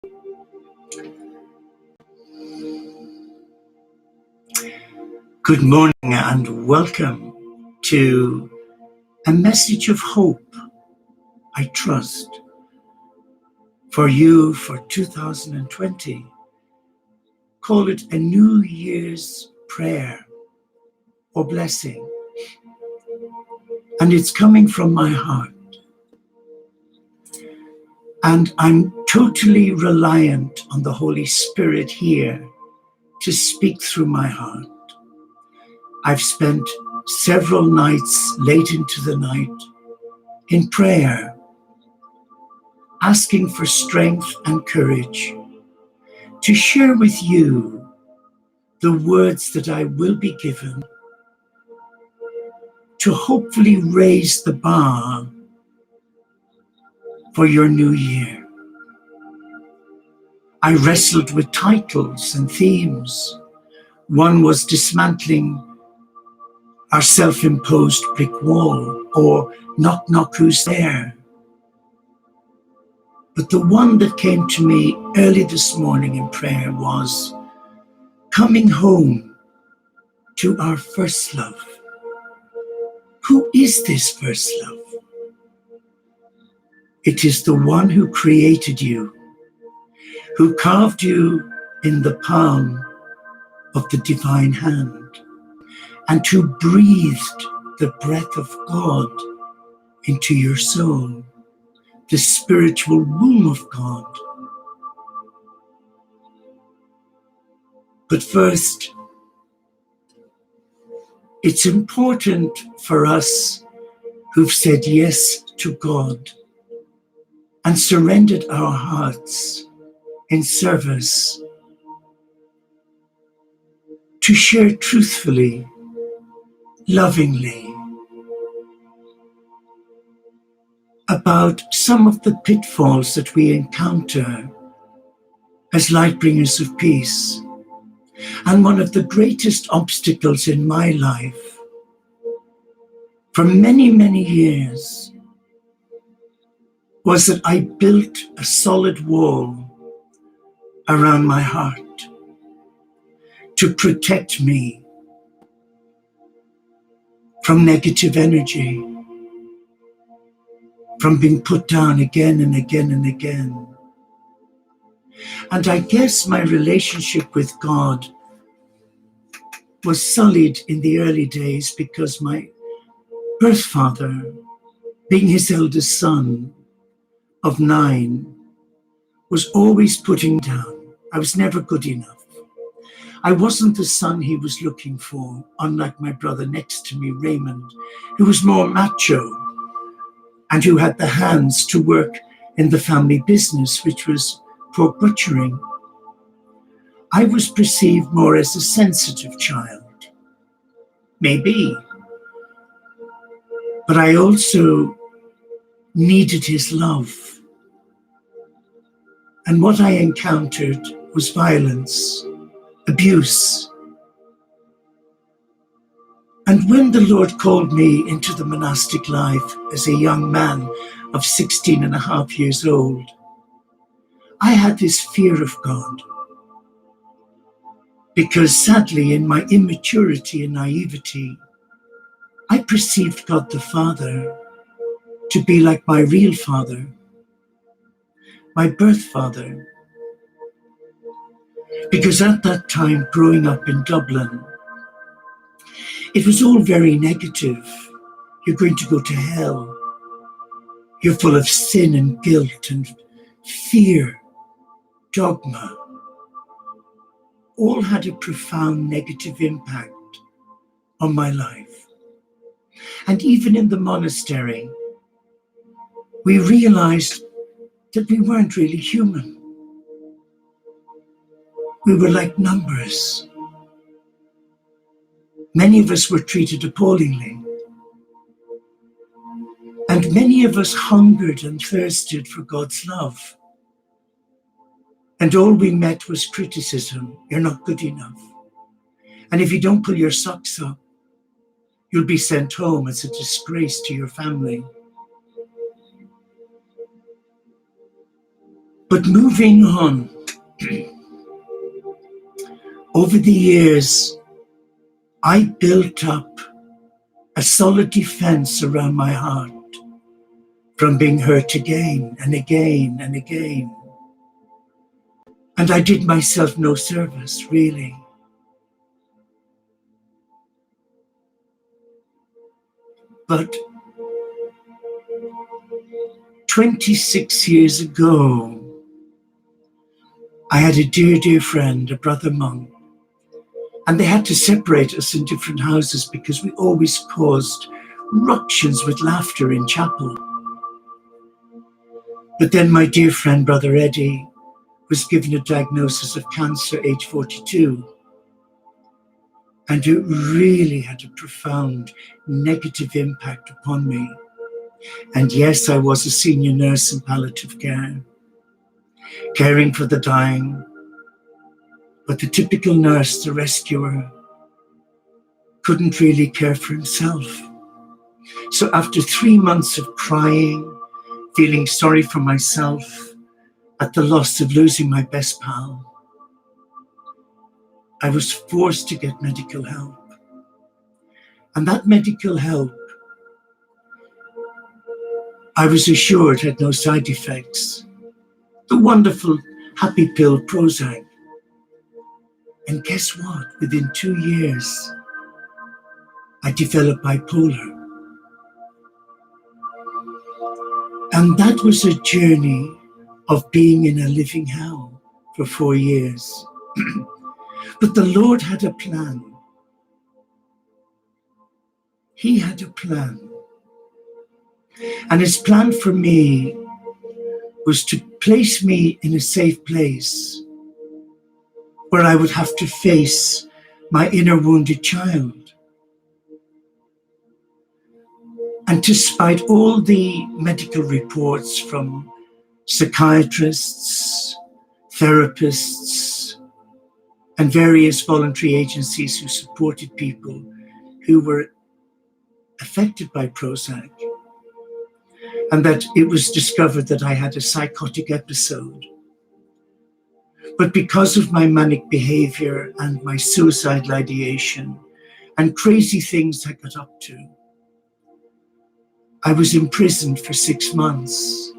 Good morning and welcome to a message of hope, I trust, for you for 2020. Call it a New Year's prayer or blessing. And it's coming from my heart. And I'm totally reliant on the Holy Spirit here to speak through my heart. I've spent several nights late into the night in prayer, asking for strength and courage to share with you the words that I will be given to hopefully raise the bar for your new year. I wrestled with titles and themes. One was dismantling our self-imposed brick wall, or knock, knock, who's there? But the one that came to me early this morning in prayer was coming home to our first love. Who is this first love? It is the one who created you, who carved you in the palm of the divine hand, and who breathed the breath of God into your soul, the spiritual womb of God. But first, it's important for us who've said yes to God and surrendered our hearts in service to share truthfully, lovingly, about some of the pitfalls that we encounter as light bringers of peace. And one of the greatest obstacles in my life for many, many years was that I built a solid wall around my heart to protect me from negative energy, from being put down again and again and again. And I guess my relationship with God was sullied in the early days because my birth father, being his eldest son of 9, was always putting down. I was never good enough. I wasn't the son he was looking for, unlike my brother next to me, Raymond, who was more macho and who had the hands to work in the family business, which was pork butchering. I was perceived more as a sensitive child. Maybe. But I also needed his love. And what I encountered was violence, abuse. And when the Lord called me into the monastic life as a young man of 16 and a half years old, I had this fear of God. Because sadly, in my immaturity and naivety, I perceived God the Father to be like my real father, my birth father. Because at that time, growing up in Dublin, it was all very negative. You're going to go to hell. You're full of sin and guilt and fear, dogma. All had a profound negative impact on my life. And even in the monastery, we realized that we weren't really human. We were like numbers. Many of us were treated appallingly. And many of us hungered and thirsted for God's love. And all we met was criticism. You're not good enough. And if you don't pull your socks up, you'll be sent home as a disgrace to your family. But moving on, over the years, I built up a solid defense around my heart from being hurt again and again and again. And I did myself no service, really. But 26 years ago, I had a dear, dear friend, a brother monk, and they had to separate us in different houses because we always caused ructions with laughter in chapel. But then my dear friend, Brother Eddie, was given a diagnosis of cancer, age 42. And it really had a profound negative impact upon me. And yes, I was a senior nurse in palliative care, caring for the dying. But the typical nurse, the rescuer, couldn't really care for himself. So after 3 months of crying, feeling sorry for myself at the loss of losing my best pal, I was forced to get medical help. And that medical help, I was assured, had no side effects. The wonderful happy pill Prozac. And guess what? Within 2 years, I developed bipolar. And that was a journey of being in a living hell for 4 years. But the Lord had a plan. He had a plan. And his plan for me was to place me in a safe place where I would have to face my inner wounded child. And despite all the medical reports from psychiatrists, therapists, and various voluntary agencies who supported people who were affected by Prozac, and that it was discovered that I had a psychotic episode. But because of my manic behavior and my suicidal ideation and crazy things I got up to, I was imprisoned for 6 months.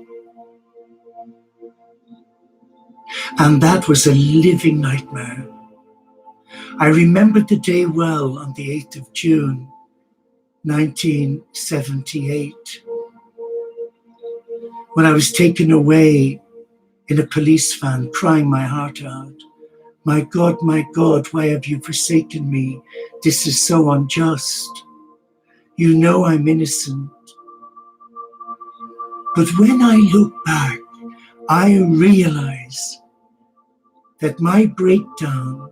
And that was a living nightmare. I remember the day well, on the 8th of June, 1978, when I was taken away in a police van, crying my heart out. My God, why have you forsaken me? This is so unjust. You know I'm innocent. But when I look back, I realize that my breakdown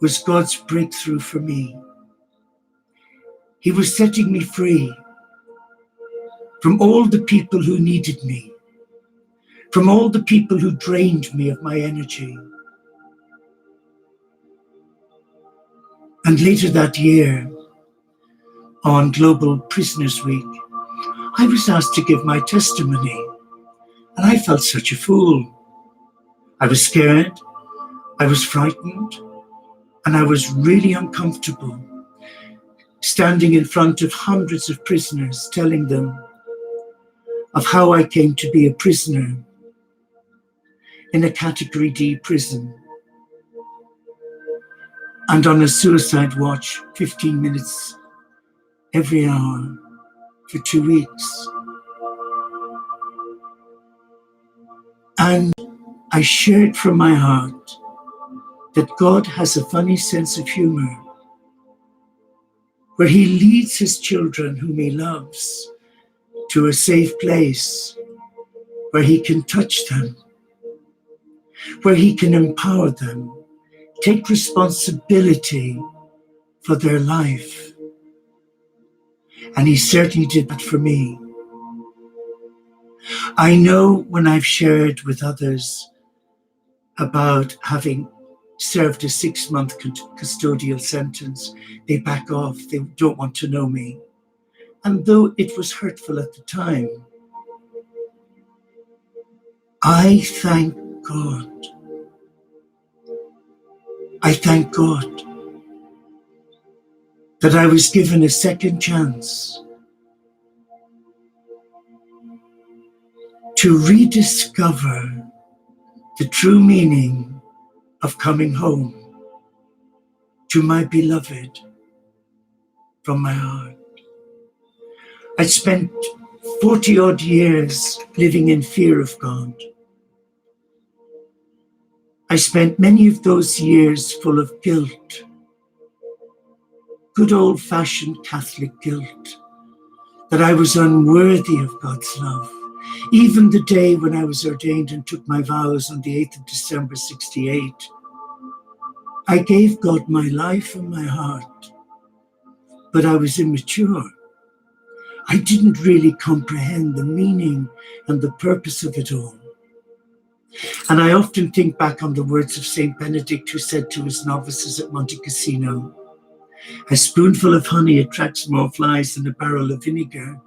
was God's breakthrough for me. He was setting me free from all the people who needed me, from all the people who drained me of my energy. And later that year, on Global Prisoners Week, I was asked to give my testimony, and I felt such a fool. I was scared, I was frightened, and I was really uncomfortable, standing in front of hundreds of prisoners, telling them of how I came to be a prisoner in a Category D prison and on a suicide watch 15 minutes every hour for 2 weeks. And I shared from my heart that God has a funny sense of humor, where he leads his children whom he loves to a safe place where he can touch them, where he can empower them, take responsibility for their life. And he certainly did that for me. I know when I've shared with others about having served a 6-month custodial sentence, they back off, they don't want to know me. And though it was hurtful at the time, I thank God. I thank God that I was given a second chance to rediscover the true meaning of coming home to my beloved from my heart. I spent 40 odd years living in fear of God. I spent many of those years full of guilt, good old-fashioned Catholic guilt, that I was unworthy of God's love. Even the day when I was ordained and took my vows on the 8th of December 68, I gave God my life and my heart, but I was immature. I didn't really comprehend the meaning and the purpose of it all. And I often think back on the words of Saint Benedict, who said to his novices at Monte Cassino, "A spoonful of honey attracts more flies than a barrel of vinegar,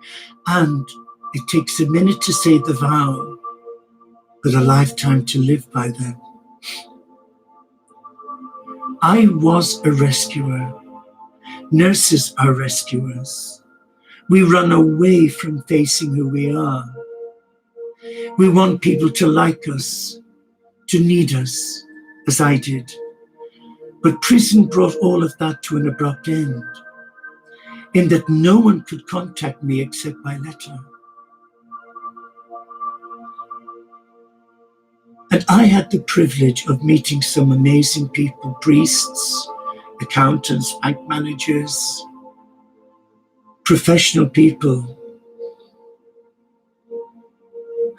and it takes a minute to say the vow, but a lifetime to live by them." I was a rescuer. Nurses are rescuers. We run away from facing who we are. We want people to like us, to need us, as I did. But prison brought all of that to an abrupt end, in that no one could contact me except by letter. And I had the privilege of meeting some amazing people, priests, accountants, bank managers, professional people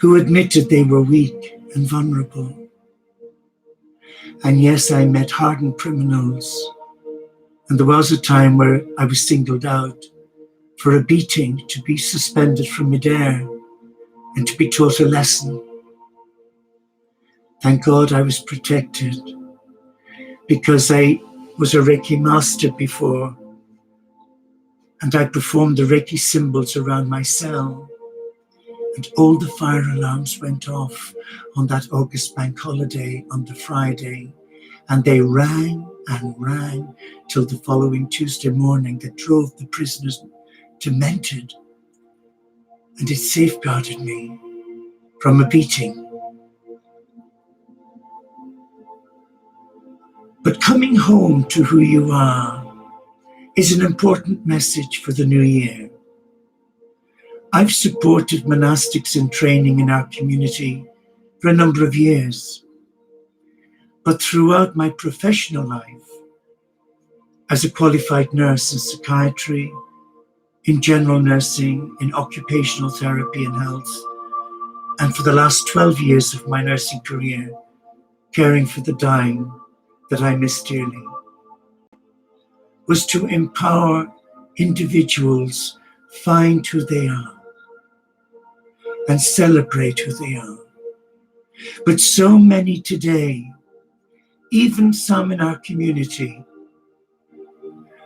who admitted they were weak and vulnerable. And yes, I met hardened criminals. And there was a time where I was singled out for a beating, to be suspended from midair and to be taught a lesson. Thank God I was protected, because I was a Reiki master before, and I performed the Reiki symbols around my cell, and all the fire alarms went off on that August bank holiday on the Friday, and they rang and rang till the following Tuesday morning, that drove the prisoners demented, and it safeguarded me from a beating. But coming home to who you are is an important message for the new year. I've supported monastics in training in our community for a number of years, but throughout my professional life, as a qualified nurse in psychiatry, in general nursing, in occupational therapy and health, and for the last 12 years of my nursing career, caring for the dying that I miss dearly, was to empower individuals find who they are and celebrate who they are. But so many today, even some in our community,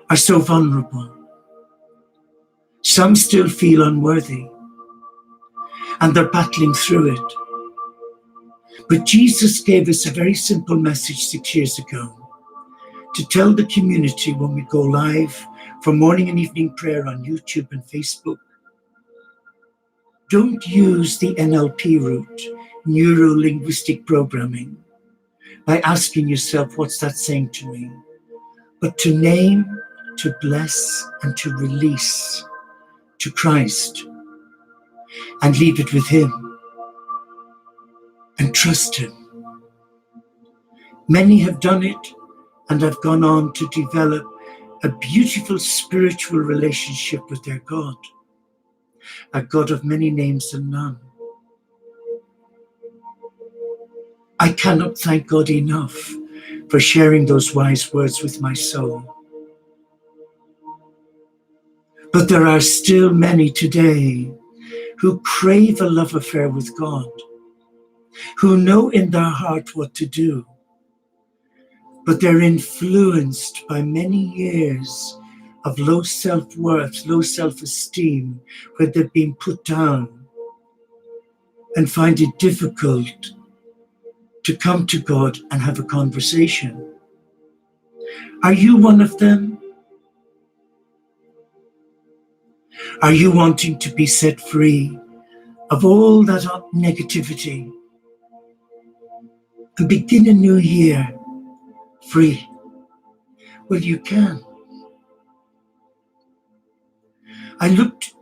are so vulnerable. Some still feel unworthy, and they're battling through it. But Jesus gave us a very simple message 6 years ago, to tell the community when we go live for morning and evening prayer on YouTube and Facebook. Don't use the NLP route, neuro-linguistic programming, by asking yourself, what's that saying to me? But to name, to bless, and to release to Christ, and leave it with Him, and trust Him. Many have done it and have gone on to develop a beautiful spiritual relationship with their God, a God of many names and none. I cannot thank God enough for sharing those wise words with my soul. But there are still many today who crave a love affair with God, who know in their heart what to do, but they're influenced by many years of low self-worth, low self-esteem, where they've been put down and find it difficult to come to God and have a conversation. Are you one of them? Are you wanting to be set free of all that negativity and begin a new year free? Well, you can. I looked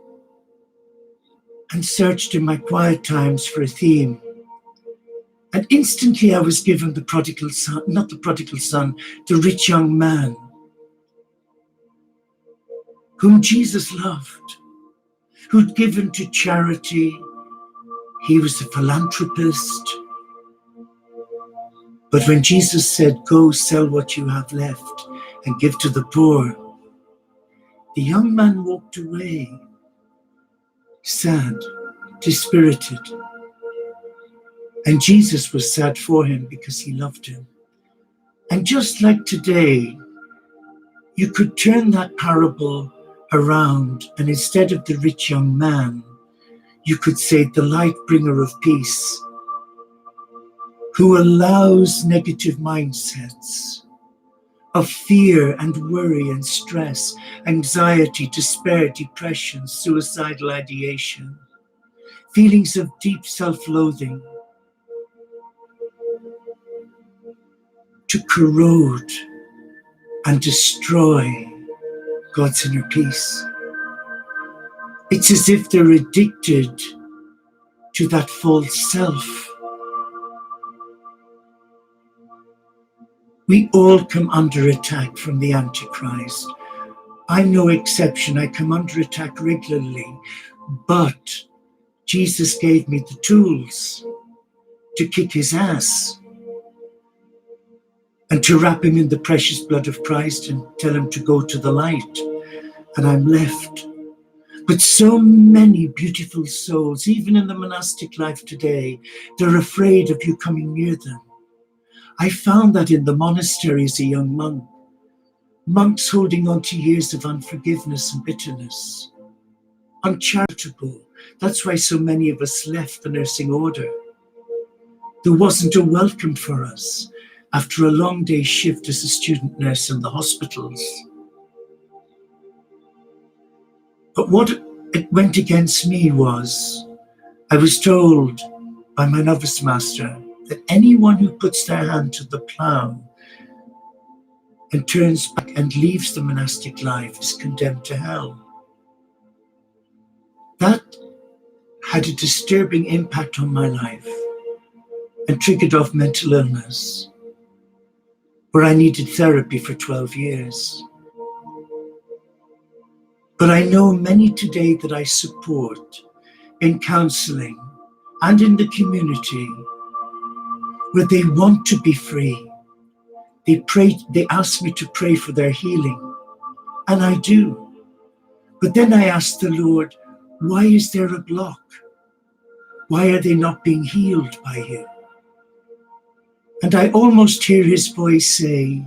and searched in my quiet times for a theme, and instantly I was given the prodigal son, not the prodigal son, the rich young man whom Jesus loved, who'd given to charity. He was a philanthropist. But when Jesus said, "Go sell what you have left and give to the poor," the young man walked away, sad, dispirited. And Jesus was sad for him because he loved him. And just like today, you could turn that parable around, and instead of the rich young man, you could say the light bringer of peace, who allows negative mindsets of fear and worry and stress, anxiety, despair, depression, suicidal ideation, feelings of deep self-loathing, to corrode and destroy God's inner peace. It's as if they're addicted to that false self. We all come under attack from the Antichrist. I'm no exception. I come under attack regularly, but Jesus gave me the tools to kick his ass and to wrap him in the precious blood of Christ and tell him to go to the light. And I'm left. But so many beautiful souls, even in the monastic life today, they're afraid of you coming near them. I found that in the monastery as a young monk. Monks holding on to years of unforgiveness and bitterness. Uncharitable. That's why so many of us left the nursing order. There wasn't a welcome for us after a long day's shift as a student nurse in the hospitals. But what it went against me was, I was told by my novice master that anyone who puts their hand to the plough and turns back and leaves the monastic life is condemned to hell. That had a disturbing impact on my life and triggered off mental illness, where I needed therapy for 12 years. But I know many today that I support in counseling and in the community where they want to be free. They ask me to pray for their healing, and I do. But then I ask the Lord, why is there a block? Why are they not being healed by you? And I almost hear his voice say,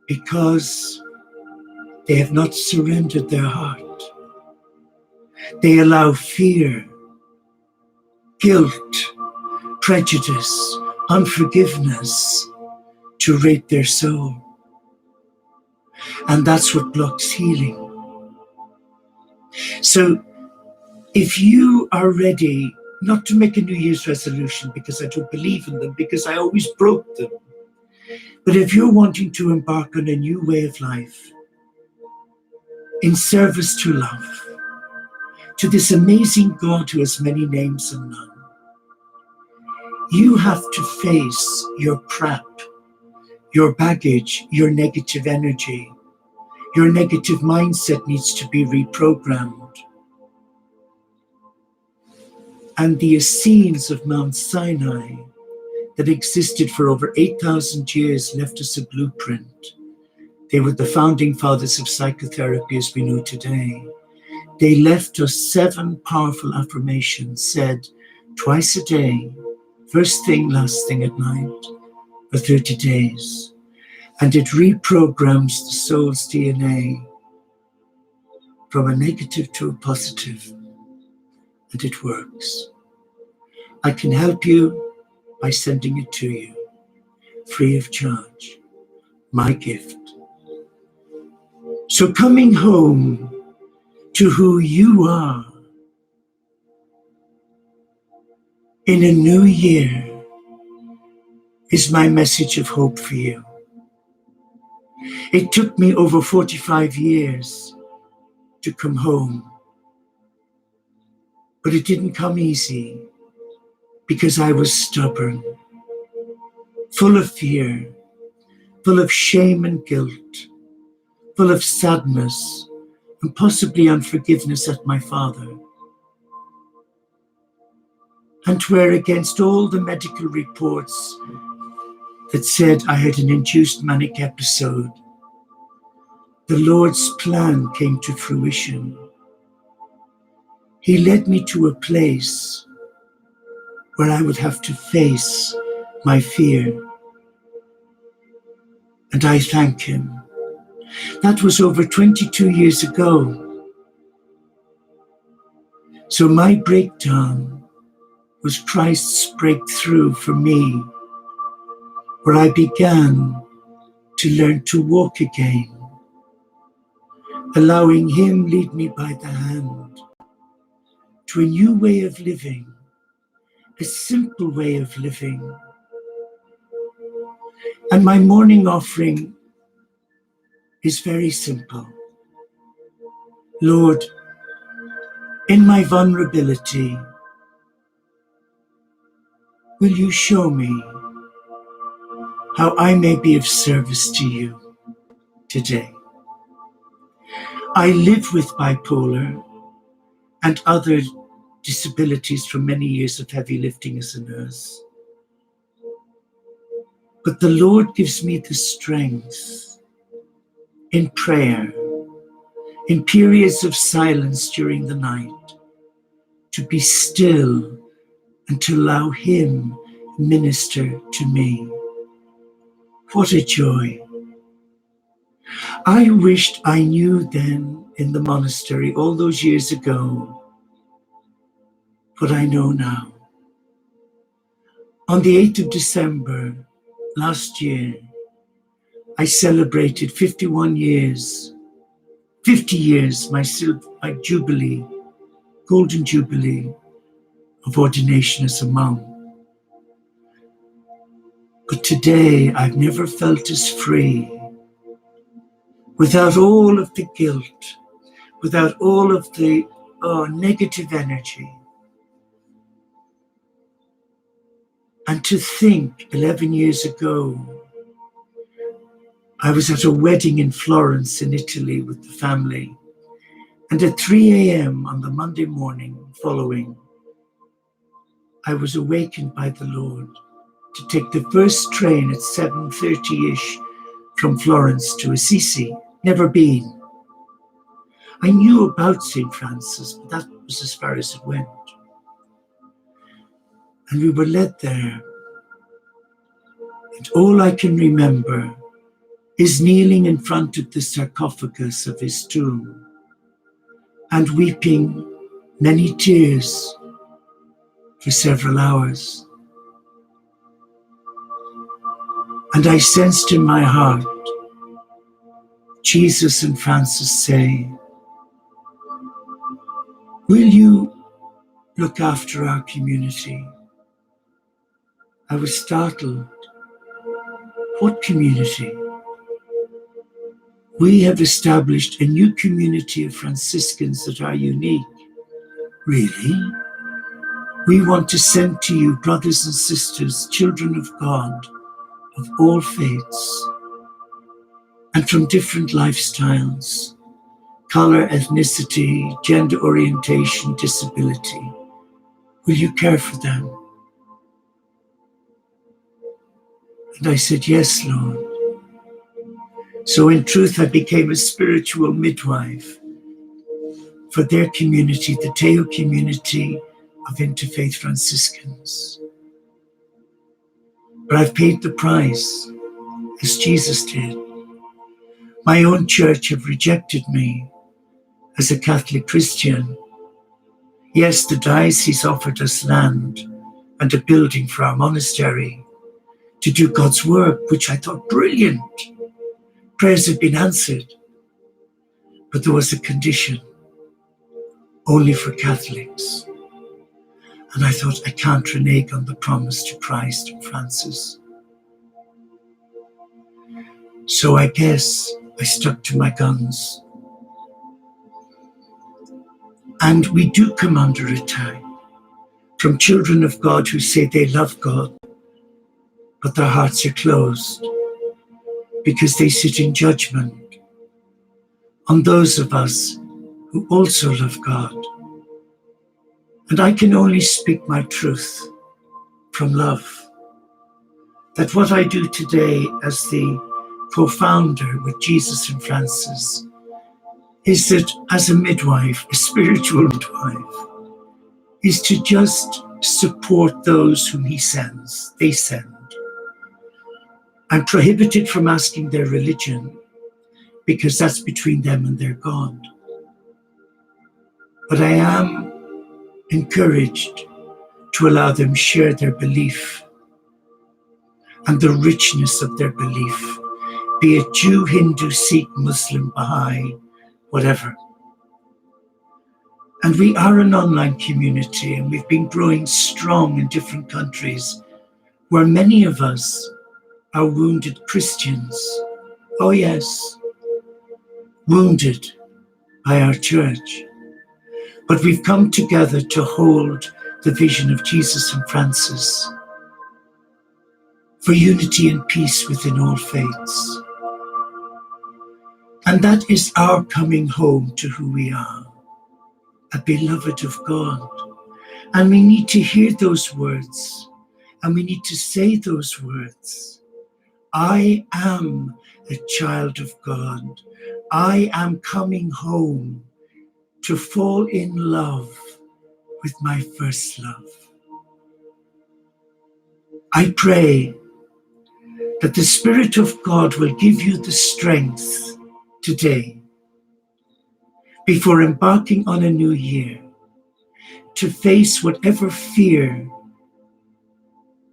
because they have not surrendered their heart. They allow fear, guilt, prejudice, unforgiveness to rape their soul. And that's what blocks healing. So if you are ready not to make a New Year's resolution, because I don't believe in them, because I always broke them, but if you're wanting to embark on a new way of life, in service to love, to this amazing God who has many names and none, you have to face your crap, your baggage, your negative energy. Your negative mindset needs to be reprogrammed. And the Essenes of Mount Sinai that existed for over 8,000 years left us a blueprint. They were the founding fathers of psychotherapy as we know today. They left us 7 powerful affirmations said twice a day, first thing, last thing at night, for 30 days. And it reprograms the soul's DNA from a negative to a positive. And it works. I can help you by sending it to you, free of charge, my gift. So coming home to who you are in a new year is my message of hope for you. It took me over 45 years to come home, but it didn't come easy because I was stubborn, full of fear, full of shame and guilt, full of sadness and possibly unforgiveness at my father. And where against all the medical reports that said I had an induced manic episode, the Lord's plan came to fruition. He led me to a place where I would have to face my fear. And I thank him. That was over 22 years ago. So my breakdown was Christ's breakthrough for me, where I began to learn to walk again, allowing him lead me by the hand to a new way of living, a simple way of living. And my morning offering is very simple. Lord, in my vulnerability, will you show me how I may be of service to you today? I live with bipolar and other disabilities from many years of heavy lifting as a nurse. But the Lord gives me the strength in prayer, in periods of silence during the night, to be still and to allow him minister to me. What a joy. I wished I knew then in the monastery all those years ago what I know now. On the 8th of December last year, I celebrated 50 years, my jubilee, golden jubilee of ordination as a monk. But today I've never felt as free, without all of the guilt, without all of the negative energy. And to think 11 years ago, I was at a wedding in Florence in Italy with the family. And at 3 a.m. on the Monday morning following, I was awakened by the Lord to take the first train at 7:30-ish from Florence to Assisi. Never been. I knew about St. Francis, but that was as far as it went. And we were led there. And all I can remember is kneeling in front of the sarcophagus of his tomb and weeping many tears for several hours. And I sensed in my heart Jesus and Francis say, will you look after our community? I was startled. What community? We have established a new community of Franciscans that are unique. Really? We want to send to you brothers and sisters, children of God, of all faiths, and from different lifestyles, color, ethnicity, gender orientation, disability. Will you care for them? And I said, yes, Lord. So in truth, I became a spiritual midwife for their community, the Teo community of Interfaith Franciscans. But I've paid the price, as Jesus did. My own church have rejected me as a Catholic Christian. Yes, the diocese offered us land and a building for our monastery to do God's work, which I thought brilliant. Prayers had been answered, but there was a condition, only for Catholics. And I thought, I can't renege on the promise to Christ and Francis. So I guess I stuck to my guns. And we do come under attack from children of God who say they love God, but their hearts are closed because they sit in judgment on those of us who also love God. And I can only speak my truth from love. That what I do today as the co-founder with Jesus and Francis is that as a midwife, a spiritual midwife, is to just support those whom he sends, they send. I'm prohibited from asking their religion because that's between them and their God. But I am encouraged to allow them share their belief and the richness of their belief, be it Jew, Hindu, Sikh, Muslim, Baha'i, whatever. And we are an online community, and we've been growing strong in different countries where many of us are wounded Christians. Oh yes, wounded by our church. But we've come together to hold the vision of Jesus and Francis for unity and peace within all faiths. And that is our coming home to who we are, a beloved of God. And we need to hear those words, and we need to say those words. I am a child of God. I am coming home to fall in love with my first love. I pray that the Spirit of God will give you the strength today, before embarking on a new year, to face whatever fear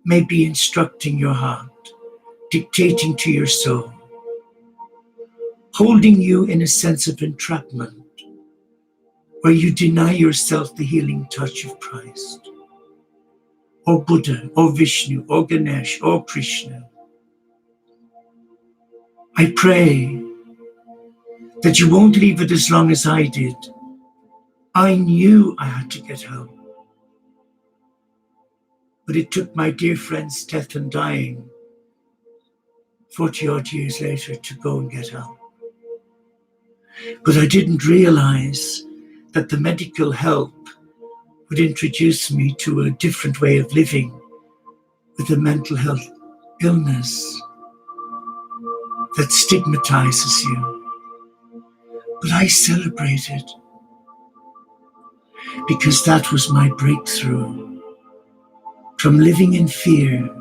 may be instructing your heart, dictating to your soul, holding you in a sense of entrapment, where you deny yourself the healing touch of Christ, or Buddha, or Vishnu, or Ganesh, or Krishna. I pray that you won't leave it as long as I did. I knew I had to get help, but it took my dear friend's death and dying 40 odd years later to go and get help. But I didn't realize that the medical help would introduce me to a different way of living with a mental health illness that stigmatizes you. But I celebrated, because that was my breakthrough from living in fear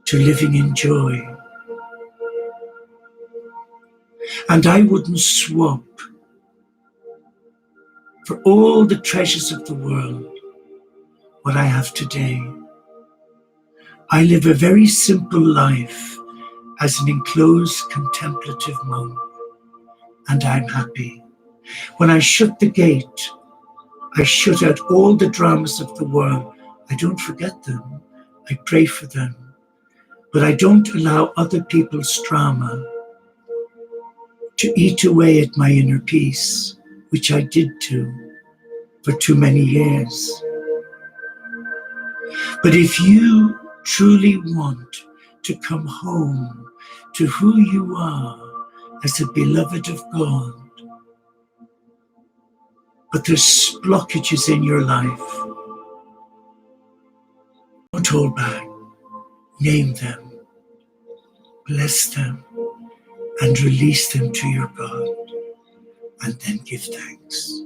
to living in joy. And I wouldn't swap for all the treasures of the world what I have today. I live a very simple life as an enclosed contemplative monk, and I'm happy. When I shut the gate, I shut out all the dramas of the world. I don't forget them. I pray for them. But I don't allow other people's drama to eat away at my inner peace, which I did do for too many years. But if you truly want to come home to who you are as a beloved of God, but there's blockages in your life, don't hold back. Name them, bless them, and release them to your God, and then give thanks.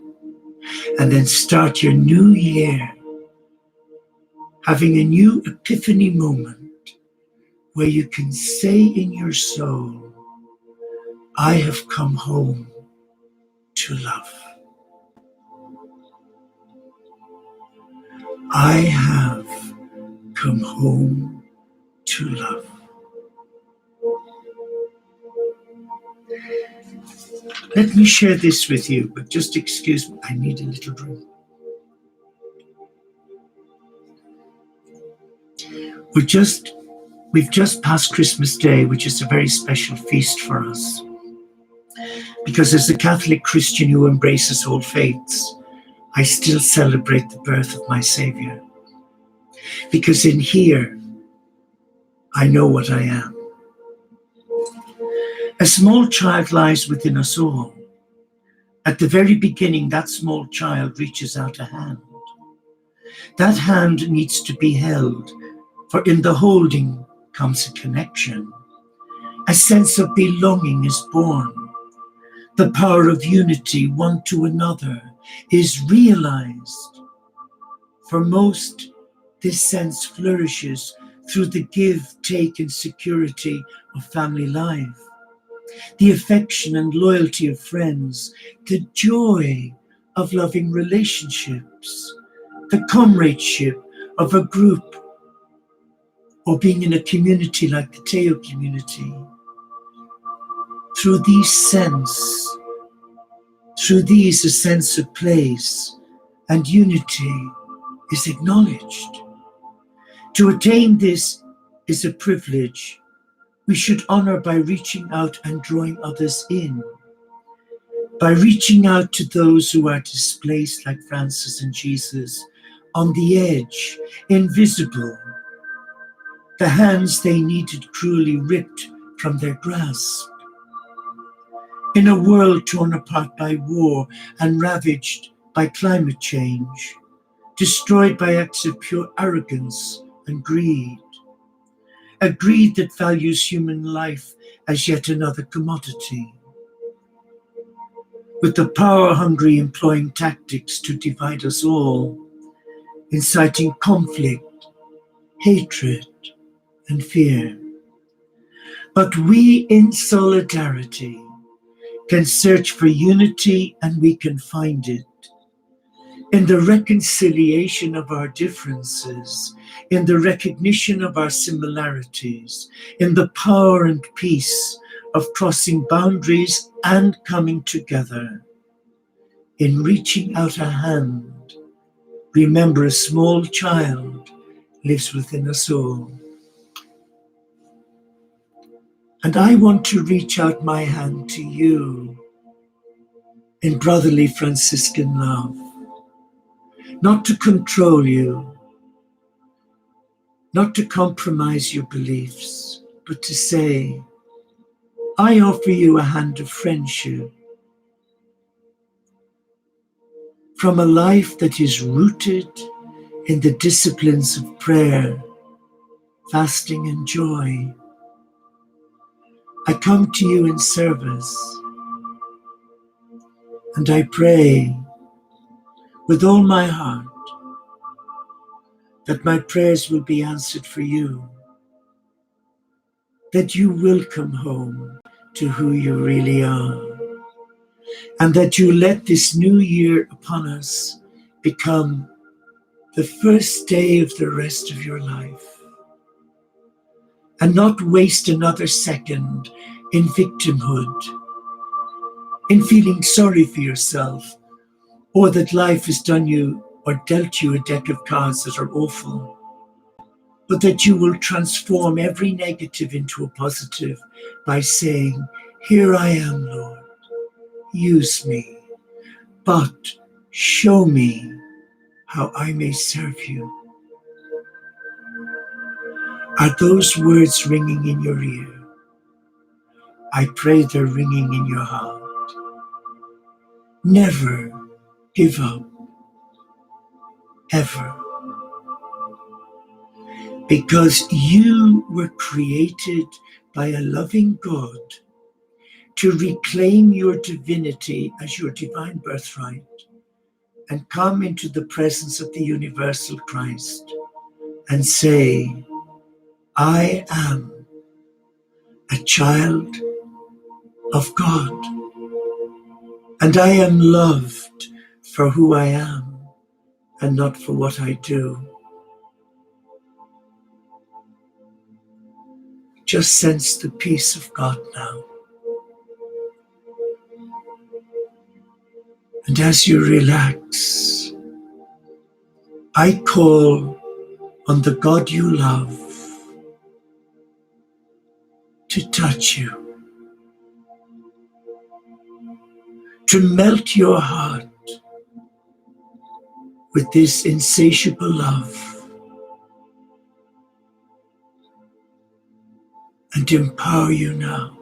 And then start your new year having a new epiphany moment where you can say in your soul, I have come home to love. I have come home to love. Let me share this with you, but just excuse me, I need a little drink. We've just passed Christmas Day, which is a very special feast for us. Because as a Catholic Christian who embraces all faiths, I still celebrate the birth of my Savior. Because in here, I know what I am. A small child lies within us all. At the very beginning, that small child reaches out a hand. That hand needs to be held, for in the holding comes a connection. A sense of belonging is born. The power of unity, one to another, is realized. For most, this sense flourishes through the give, take, and security of family life, the affection and loyalty of friends, the joy of loving relationships, the comradeship of a group, or being in a community like the Teo community. Through these, a sense of place and unity is acknowledged. To attain this is a privilege we should honor by reaching out and drawing others in, by reaching out to those who are displaced like Francis and Jesus, on the edge, invisible, the hands they needed cruelly ripped from their grasp. In a world torn apart by war and ravaged by climate change, destroyed by acts of pure arrogance and greed, a greed that values human life as yet another commodity, with the power-hungry employing tactics to divide us all, inciting conflict, hatred, and fear. But we in solidarity can search for unity, and we can find it in the reconciliation of our differences, in the recognition of our similarities, in the power and peace of crossing boundaries and coming together. In reaching out a hand, remember a small child lives within us all. And I want to reach out my hand to you in brotherly Franciscan love, not to control you, not to compromise your beliefs, but to say, I offer you a hand of friendship from a life that is rooted in the disciplines of prayer, fasting, and joy. I come to you in service, and I pray with all my heart that my prayers will be answered for you, that you will come home to who you really are, and that you let this new year upon us become the first day of the rest of your life, and not waste another second in victimhood, in feeling sorry for yourself, or that life has done you or dealt you a deck of cards that are awful, but that you will transform every negative into a positive by saying, here I am, Lord, use me, but show me how I may serve you. Are those words ringing in your ear? I pray they're ringing in your heart. Never give up, ever. Because you were created by a loving God to reclaim your divinity as your divine birthright and come into the presence of the universal Christ and say, I am a child of God, and I am loved for who I am, and not for what I do. Just sense the peace of God now. And as you relax, I call on the God you love to touch you, to melt your heart with this insatiable love and empower you now.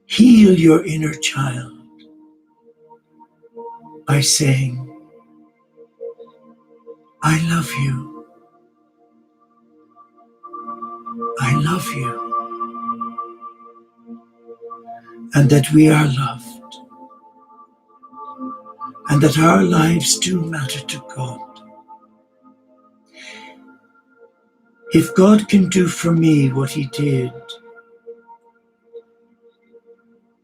Heal your inner child by saying, I love you, I love you, and that we are loved, and that our lives do matter to God. If God can do for me what he did,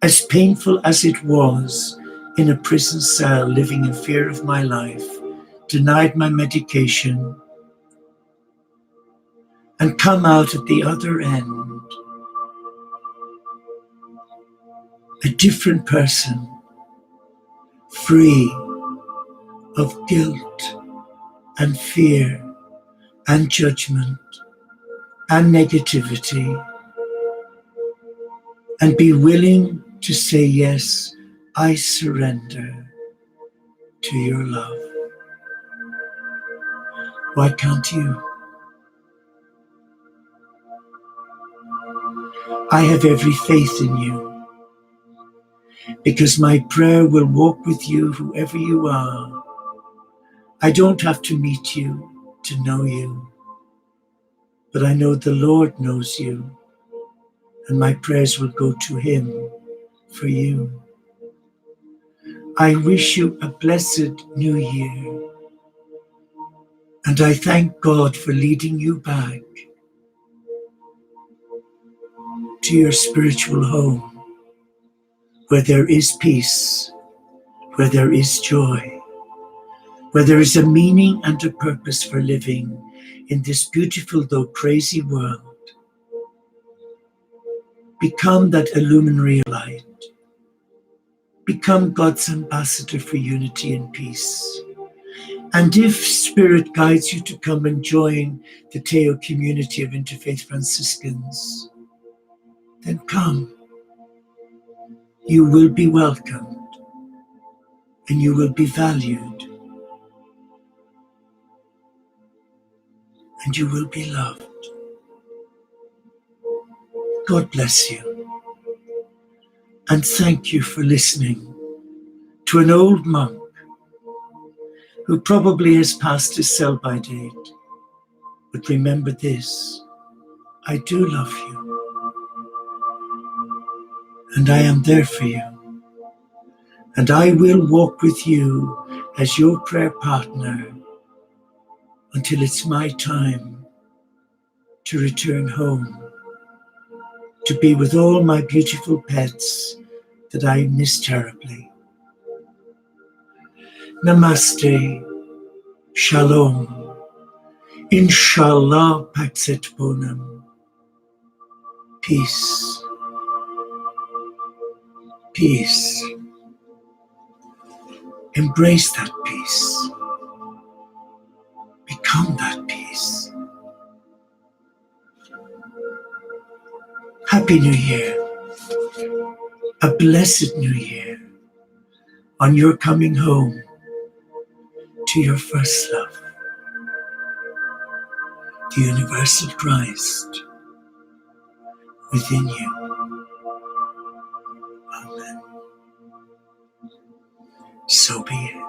as painful as it was in a prison cell, living in fear of my life, denied my medication, and come out at the other end, a different person, free of guilt and fear and judgment and negativity, and be willing to say, yes, I surrender to your love. Why can't you? I have every faith in you, because my prayer will walk with you whoever you are. I don't have to meet you to know you, but I know the Lord knows you, and my prayers will go to him for you. I wish you a blessed new year, and I thank God for leading you back to your spiritual home, where there is peace, where there is joy, where there is a meaning and a purpose for living in this beautiful though crazy world. Become that illuminary light. Become God's ambassador for unity and peace. And if Spirit guides you to come and join the Teo community of Interfaith Franciscans, then come. You will be welcomed, and you will be valued, and you will be loved. God bless you, and thank you for listening to an old monk who probably has passed his sell-by date. But remember this, I do love you, and I am there for you, and I will walk with you as your prayer partner until it's my time to return home, to be with all my beautiful pets that I miss terribly. Namaste, Shalom, Inshallah Paxet Bonum. Peace, peace. Embrace that peace. Become that peace. Happy New Year. A blessed New Year on your coming home to your first love, the universal Christ within you. Amen. So be it.